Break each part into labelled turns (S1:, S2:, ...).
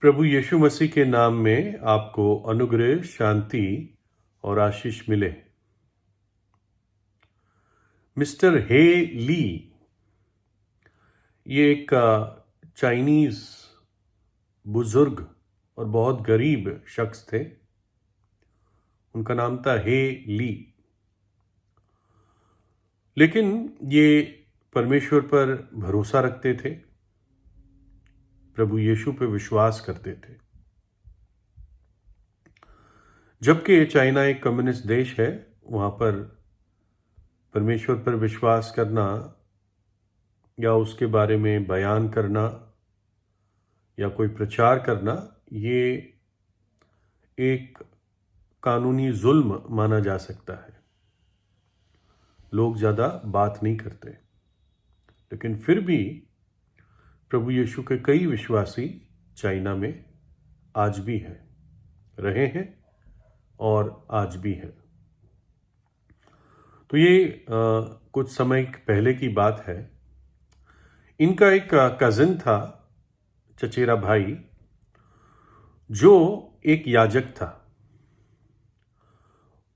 S1: प्रभु यीशु मसीह के नाम में आपको अनुग्रह, शांति और आशीष मिले। मिस्टर हे ली ये एक चाइनीज बुजुर्ग और बहुत गरीब शख्स थे। उनका नाम था हे ली। लेकिन ये परमेश्वर पर भरोसा रखते थे, प्रभु यीशु पे विश्वास करते थे। जबकि चाइना एक कम्युनिस्ट देश है, वहाँ पर परमेश्वर पर विश्वास करना या उसके बारे में बयान करना या कोई प्रचार करना ये एक कानूनी जुल्म माना जा सकता है। लोग ज़्यादा बात नहीं करते, लेकिन फिर भी प्रभु यीशु के कई विश्वासी चाइना में आज भी हैं, रहे हैं और आज भी हैं। तो ये कुछ समय पहले की बात है। इनका एक कजिन था, चचेरा भाई, जो एक याजक था।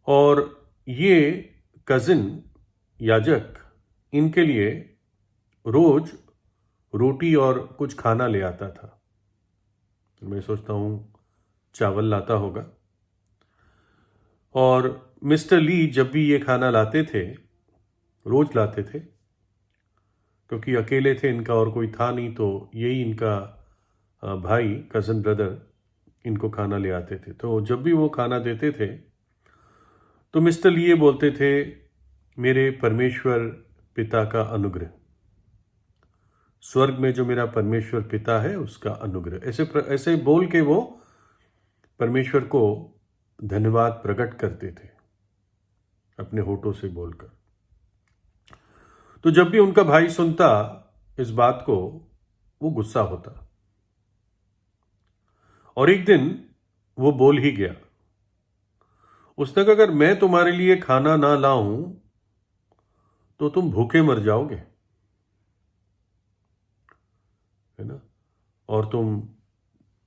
S1: और ये कजिन याजक इनके लिए रोज रोटी और कुछ खाना ले आता था। मैं सोचता हूँ चावल लाता होगा। और मिस्टर ली जब भी ये खाना लाते थे, रोज लाते थे, क्योंकि अकेले थे, इनका और कोई था नहीं, तो यही इनका भाई, कज़न ब्रदर, इनको खाना ले आते थे। तो जब भी वो खाना देते थे तो मिस्टर ली ये बोलते थे, मेरे परमेश्वर पिता का अनुग्रह, स्वर्ग में जो मेरा परमेश्वर पिता है उसका अनुग्रह। ऐसे बोल के वो परमेश्वर को धन्यवाद प्रकट करते थे अपने होठों से बोलकर। तो जब भी उनका भाई सुनता इस बात को, वो गुस्सा होता। और एक दिन वो बोल ही गया, उसने कहा, अगर मैं तुम्हारे लिए खाना ना लाऊं तो तुम भूखे मर जाओगे, है ना। और तुम,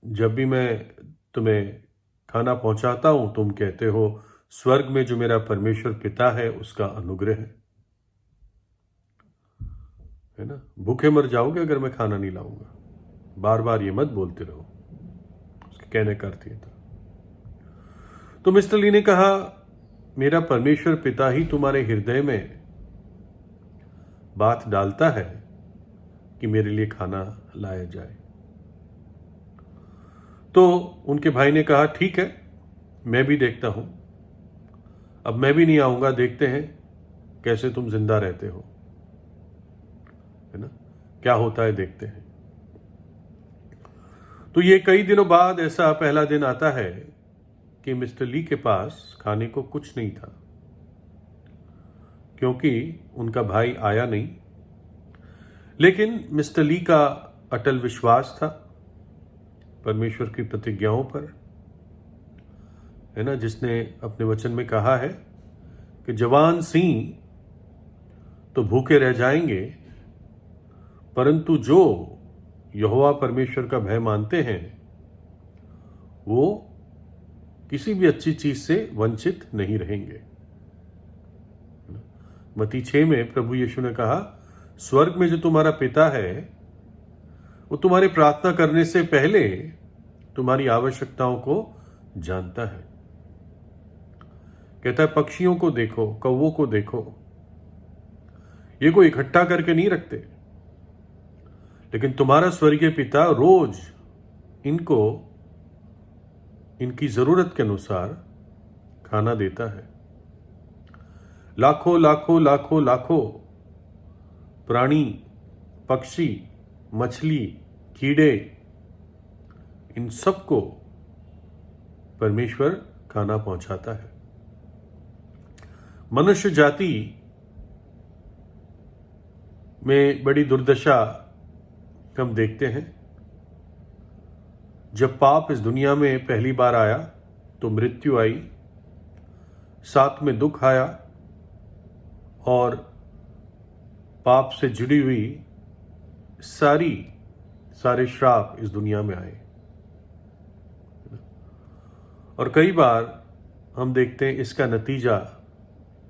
S1: जब भी मैं तुम्हें खाना पहुंचाता हूं, तुम कहते हो स्वर्ग में जो मेरा परमेश्वर पिता है उसका अनुग्रह है ना। भूखे मर जाओगे अगर मैं खाना नहीं लाऊंगा। बार बार ये मत बोलते रहो, उसके कहने का अर्थ ये था। तो मिस्टर ली ने कहा, मेरा परमेश्वर पिता ही तुम्हारे हृदय में बात डालता है कि मेरे लिए खाना लाया जाए। तो उनके भाई ने कहा, ठीक है, मैं भी देखता हूं, अब मैं भी नहीं आऊंगा, देखते हैं कैसे तुम जिंदा रहते हो, है ना, क्या होता है देखते हैं। तो ये कई दिनों बाद ऐसा पहला दिन आता है कि मिस्टर ली के पास खाने को कुछ नहीं था, क्योंकि उनका भाई आया नहीं। लेकिन मिस्टर ली का अटल विश्वास था परमेश्वर की प्रतिज्ञाओं पर, है ना, जिसने अपने वचन में कहा है कि जवान सिंह तो भूखे रह जाएंगे, परंतु जो यहोवा परमेश्वर का भय मानते हैं वो किसी भी अच्छी चीज से वंचित नहीं रहेंगे। मत्ती 6 में प्रभु यीशु ने कहा, स्वर्ग में जो तुम्हारा पिता है वो तुम्हारी प्रार्थना करने से पहले तुम्हारी आवश्यकताओं को जानता है। कहता है, पक्षियों को देखो, कौवों को देखो, ये कोई इकट्ठा करके नहीं रखते, लेकिन तुम्हारा स्वर्गीय पिता रोज इनको इनकी जरूरत के अनुसार खाना देता है। लाखों लाखों लाखों लाखों प्राणी, पक्षी, मछली, कीड़े, इन सबको परमेश्वर खाना पहुंचाता है। मनुष्य जाति में बड़ी दुर्दशा हम देखते हैं। जब पाप इस दुनिया में पहली बार आया तो मृत्यु आई, साथ में दुख आया, और पाप से जुड़ी हुई सारे श्राप इस दुनिया में आए। और कई बार हम देखते हैं इसका नतीजा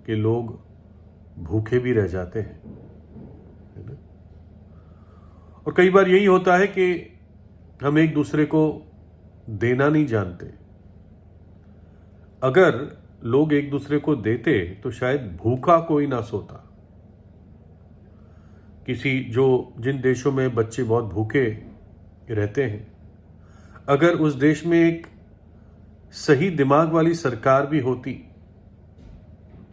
S1: कि लोग भूखे भी रह जाते हैं, है ना? और कई बार यही होता है कि हम एक दूसरे को देना नहीं जानते। अगर लोग एक दूसरे को देते तो शायद भूखा कोई ना सोता। जिन देशों में बच्चे बहुत भूखे रहते हैं, अगर उस देश में एक सही दिमाग वाली सरकार भी होती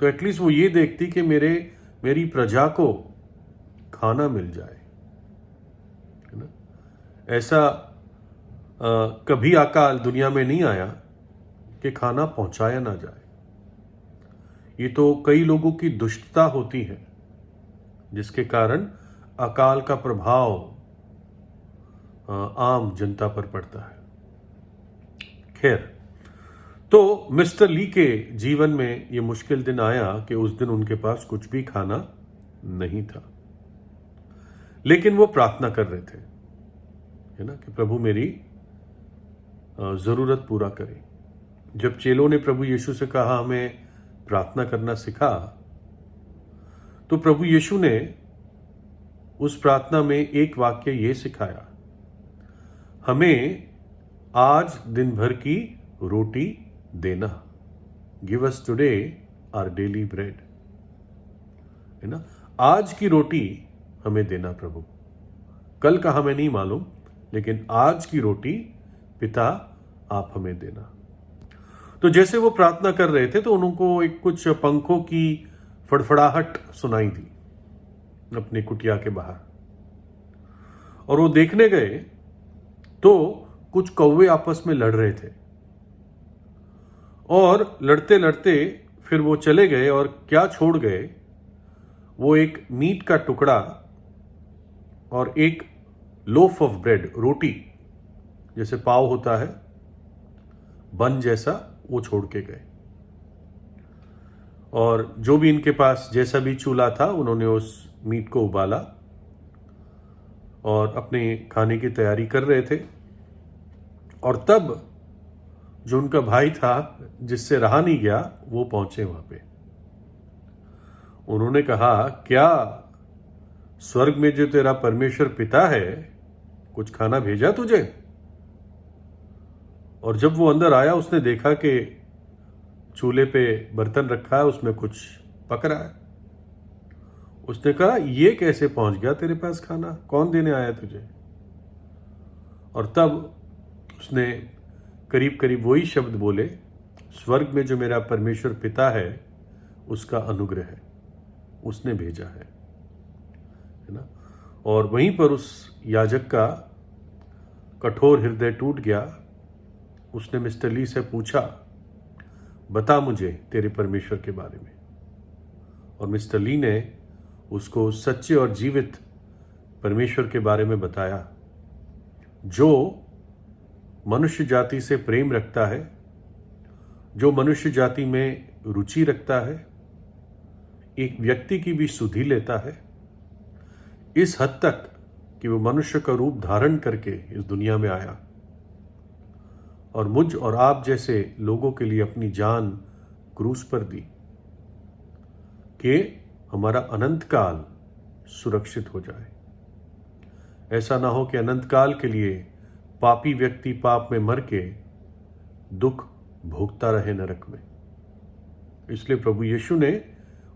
S1: तो एटलीस्ट वो ये देखती कि मेरी प्रजा को खाना मिल जाए, है ना? ऐसा कभी अकाल दुनिया में नहीं आया कि खाना पहुंचाया ना जाए। ये तो कई लोगों की दुष्टता होती है जिसके कारण अकाल का प्रभाव आम जनता पर पड़ता है। खैर, तो मिस्टर ली के जीवन में ये मुश्किल दिन आया कि उस दिन उनके पास कुछ भी खाना नहीं था, लेकिन वो प्रार्थना कर रहे थे, है ना, कि प्रभु मेरी जरूरत पूरा करे। जब चेलों ने प्रभु यीशु से कहा हमें प्रार्थना करना सिखा, तो प्रभु यीशु ने उस प्रार्थना में एक वाक्य ये सिखाया, हमें आज दिन भर की रोटी देना, give us today our daily bread, है ना? आज की रोटी हमें देना प्रभु, कल का हमें नहीं मालूम, लेकिन आज की रोटी पिता आप हमें देना। तो जैसे वो प्रार्थना कर रहे थे तो उनको एक कुछ पंखों की फड़फड़ाहट सुनाई दी अपने कुटिया के बाहर, और वो देखने गए तो कुछ कौवे आपस में लड़ रहे थे, और लड़ते लड़ते फिर वो चले गए और क्या छोड़ गए, वो एक मीट का टुकड़ा और एक लोफ ऑफ ब्रेड, रोटी जैसे पाव होता है बन जैसा, वो छोड़ के गए। और जो भी इनके पास जैसा भी चूल्हा था उन्होंने उस मीट को उबाला और अपने खाने की तैयारी कर रहे थे। और तब जो उनका भाई था जिससे रहा नहीं गया, वो पहुंचे वहां पे। उन्होंने कहा, क्या स्वर्ग में जो तेरा परमेश्वर पिता है कुछ खाना भेजा तुझे? और जब वो अंदर आया उसने देखा कि चूल्हे पे बर्तन रखा है, उसमें कुछ पक रहा है। उसने कहा, ये कैसे पहुंच गया तेरे पास खाना, कौन देने आया तुझे? और तब उसने करीब करीब वही शब्द बोले, स्वर्ग में जो मेरा परमेश्वर पिता है उसका अनुग्रह है, उसने भेजा है ना? और वहीं पर उस याजक का कठोर हृदय टूट गया। उसने मिस्टर ली से पूछा, बता मुझे तेरे परमेश्वर के बारे में। और मिस्टर ली ने उसको सच्चे और जीवित परमेश्वर के बारे में बताया, जो मनुष्य जाति से प्रेम रखता है, जो मनुष्य जाति में रुचि रखता है, एक व्यक्ति की भी सुधि लेता है, इस हद तक कि वो मनुष्य का रूप धारण करके इस दुनिया में आया और मुझ और आप जैसे लोगों के लिए अपनी जान क्रूस पर दी कि हमारा अनंत काल सुरक्षित हो जाए। ऐसा ना हो कि अनंत काल के लिए पापी व्यक्ति पाप में मर के दुख भोगता रहे नरक में। इसलिए प्रभु यीशु ने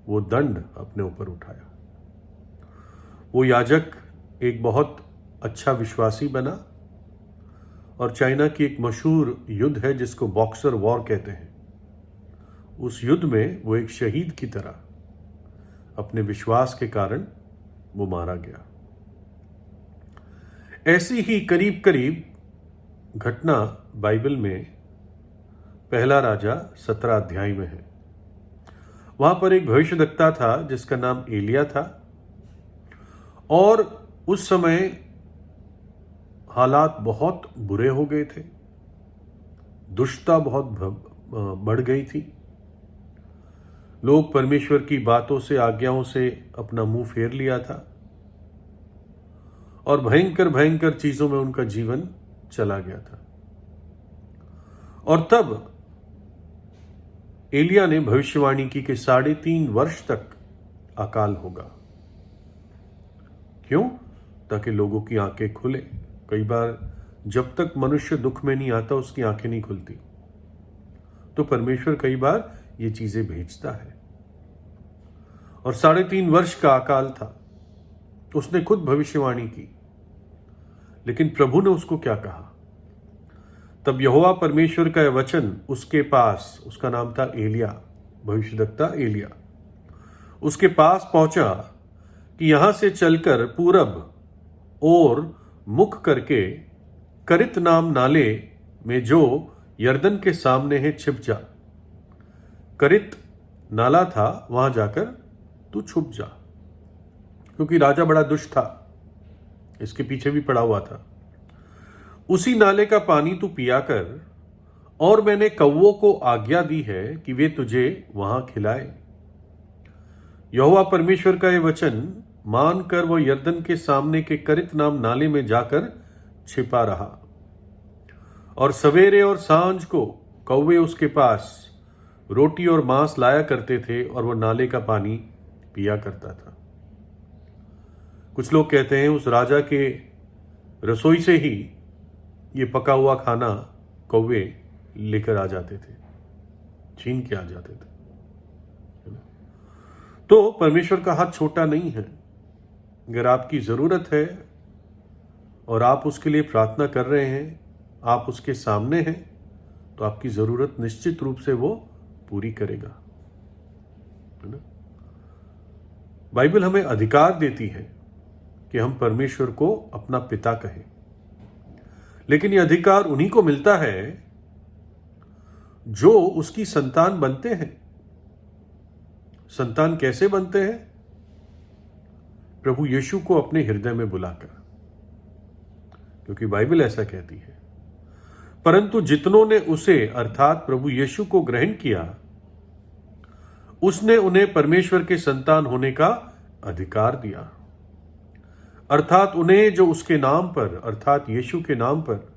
S1: वो दंड अपने ऊपर उठाया। वो याजक एक बहुत अच्छा विश्वासी बना, और चाइना की एक मशहूर युद्ध है जिसको बॉक्सर वॉर कहते हैं, उस युद्ध में वो एक शहीद की तरह अपने विश्वास के कारण वो मारा गया। ऐसी ही करीब करीब घटना बाइबल में पहला राजा 17 अध्याय में है। वहां पर एक भविष्यद्वक्ता था जिसका नाम एलिया था, और उस समय हालात बहुत बुरे हो गए थे, दुष्टता बहुत बढ़ गई थी। लोग परमेश्वर की बातों से, आज्ञाओं से अपना मुंह फेर लिया था, और भयंकर भयंकर चीजों में उनका जीवन चला गया था। और तब एलिया ने भविष्यवाणी की कि 3.5 वर्ष तक अकाल होगा। क्यों? ताकि लोगों की आंखें खुले। कई बार जब तक मनुष्य दुख में नहीं आता उसकी आंखें नहीं खुलती, तो परमेश्वर कई बार ये चीजें भेजता है। और 3.5 वर्ष का अकाल था। उसने खुद भविष्यवाणी की, लेकिन प्रभु ने उसको क्या कहा? तब यहोवा परमेश्वर का यह वचन उसके पास, उसका नाम था एलिया, भविष्यद्वक्ता एलिया, उसके पास पहुंचा कि यहां से चलकर पूरब और मुख करके करित नाम नाले में जो यरदन के सामने है छिप जा। करित नाला था, वहां जाकर तू छुप जा, क्योंकि राजा बड़ा दुष्ट था, इसके पीछे भी पड़ा हुआ था। उसी नाले का पानी तू पिया कर, और मैंने कौवों को आज्ञा दी है कि वे तुझे वहां खिलाए। यहोवा परमेश्वर का यह वचन मानकर वह यरदन के सामने के करित नाम नाले में जाकर छिपा रहा। और सवेरे और सांझ को कौवे उसके पास रोटी और मांस लाया करते थे, और वह नाले का पानी पिया करता था। कुछ लोग कहते हैं उस राजा के रसोई से ही ये पका हुआ खाना कौवे लेकर आ जाते थे, छीन के आ जाते थे। तो परमेश्वर का हाथ छोटा नहीं है। अगर आपकी जरूरत है और आप उसके लिए प्रार्थना कर रहे हैं, आप उसके सामने हैं, तो आपकी जरूरत निश्चित रूप से वो पूरी करेगा, है ना? बाइबल हमें अधिकार देती है कि हम परमेश्वर को अपना पिता कहें, लेकिन यह अधिकार उन्हीं को मिलता है जो उसकी संतान बनते हैं। संतान कैसे बनते हैं? प्रभु यीशु को अपने हृदय में बुलाकर, क्योंकि बाइबल ऐसा कहती है। परंतु जितनों ने उसे अर्थात प्रभु यीशु को ग्रहण किया, उसने उन्हें परमेश्वर के संतान होने का अधिकार दिया। अर्थात उन्हें जो उसके नाम पर, अर्थात यीशु के नाम पर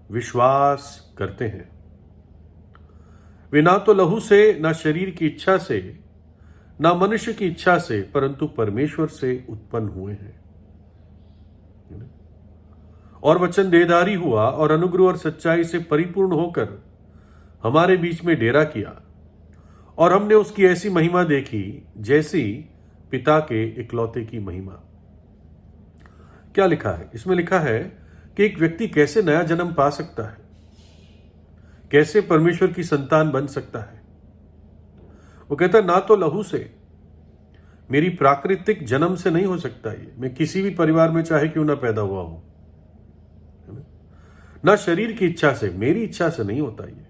S1: विश्वास करते हैं। वे ना तो लहू से, ना शरीर की इच्छा से, ना मनुष्य की इच्छा से, परंतु परमेश्वर से उत्पन्न हुए हैं। और वचन देहधारी हुआ और अनुग्रह और सच्चाई से परिपूर्ण होकर हमारे बीच में डेरा किया, और हमने उसकी ऐसी महिमा देखी जैसी पिता के इकलौते की महिमा। क्या लिखा है इसमें? लिखा है कि एक व्यक्ति कैसे नया जन्म पा सकता है, कैसे परमेश्वर की संतान बन सकता है। वो कहता ना तो लहू से, मेरी प्राकृतिक जन्म से नहीं हो सकता ये, मैं किसी भी परिवार में चाहे क्यों ना पैदा हुआ हूं, ना शरीर की इच्छा से, मेरी इच्छा से नहीं होता ये,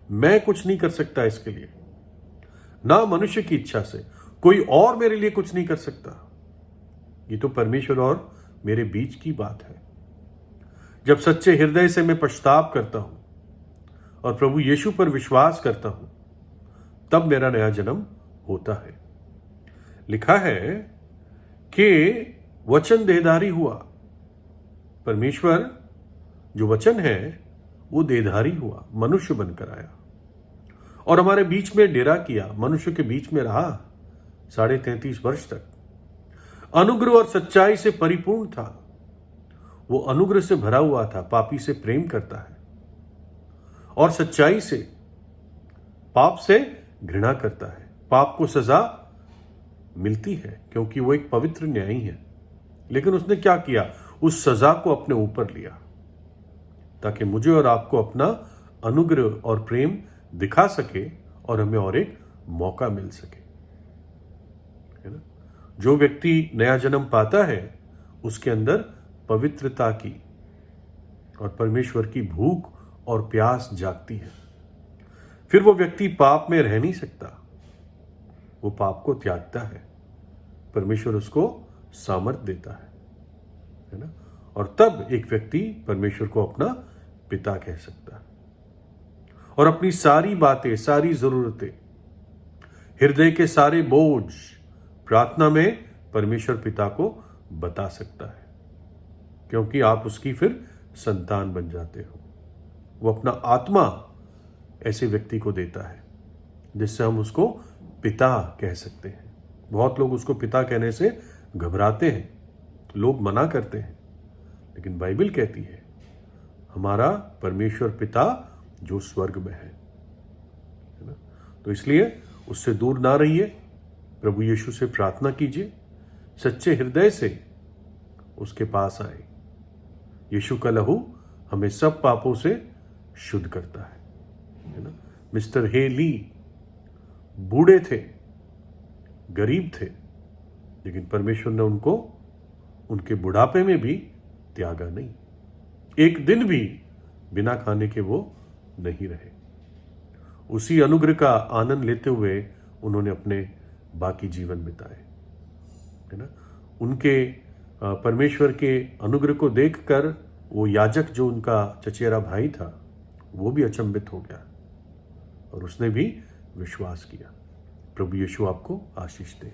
S1: मैं कुछ नहीं कर सकता इसके लिए, ना मनुष्य की इच्छा से, कोई और मेरे लिए कुछ नहीं कर सकता। ये तो परमेश्वर और मेरे बीच की बात है। जब सच्चे हृदय से मैं पश्चाताप करता हूं और प्रभु यीशु पर विश्वास करता हूं, तब मेरा नया जन्म होता है। लिखा है कि वचन देहधारी हुआ। परमेश्वर जो वचन है वो देहधारी हुआ, मनुष्य बनकर आया और हमारे बीच में डेरा किया, मनुष्य के बीच में रहा 33.5 वर्ष तक। अनुग्रह और सच्चाई से परिपूर्ण था। वो अनुग्रह से भरा हुआ था, पापी से प्रेम करता है, और सच्चाई से, पाप से घृणा करता है। पाप को सजा मिलती है क्योंकि वो एक पवित्र न्यायी है, लेकिन उसने क्या किया? उस सजा को अपने ऊपर लिया ताकि मुझे और आपको अपना अनुग्रह और प्रेम दिखा सके और हमें और एक मौका मिल सके, है ना? जो व्यक्ति नया जन्म पाता है उसके अंदर पवित्रता की और परमेश्वर की भूख और प्यास जागती है। फिर वो व्यक्ति पाप में रह नहीं सकता, वो पाप को त्यागता है। परमेश्वर उसको सामर्थ देता है ना? और तब एक व्यक्ति परमेश्वर को अपना पिता कह सकता है और अपनी सारी बातें, सारी जरूरतें, हृदय के सारे बोझ प्रार्थना में परमेश्वर पिता को बता सकता है, क्योंकि आप उसकी फिर संतान बन जाते हो। वो अपना आत्मा ऐसे व्यक्ति को देता है जिससे हम उसको पिता कह सकते हैं। बहुत लोग उसको पिता कहने से घबराते हैं, लोग मना करते हैं, लेकिन बाइबल कहती है हमारा परमेश्वर पिता जो स्वर्ग में है ना। तो इसलिए उससे दूर ना रहिए, प्रभु यीशु से प्रार्थना कीजिए, सच्चे हृदय से उसके पास आए। यीशु का लहू हमें सब पापों से शुद्ध करता है ना। मिस्टर हे ली बूढ़े थे, गरीब थे, लेकिन परमेश्वर ने उनको उनके बुढ़ापे में भी त्यागा नहीं। एक दिन भी बिना खाने के वो नहीं रहे। उसी अनुग्रह का आनंद लेते हुए उन्होंने अपने बाकी जीवन बिताए, है ना। उनके परमेश्वर के अनुग्रह को देखकर वो याजक जो उनका चचेरा भाई था वो भी अचंभित हो गया और उसने भी विश्वास किया। प्रभु यीशु आपको आशीष दे।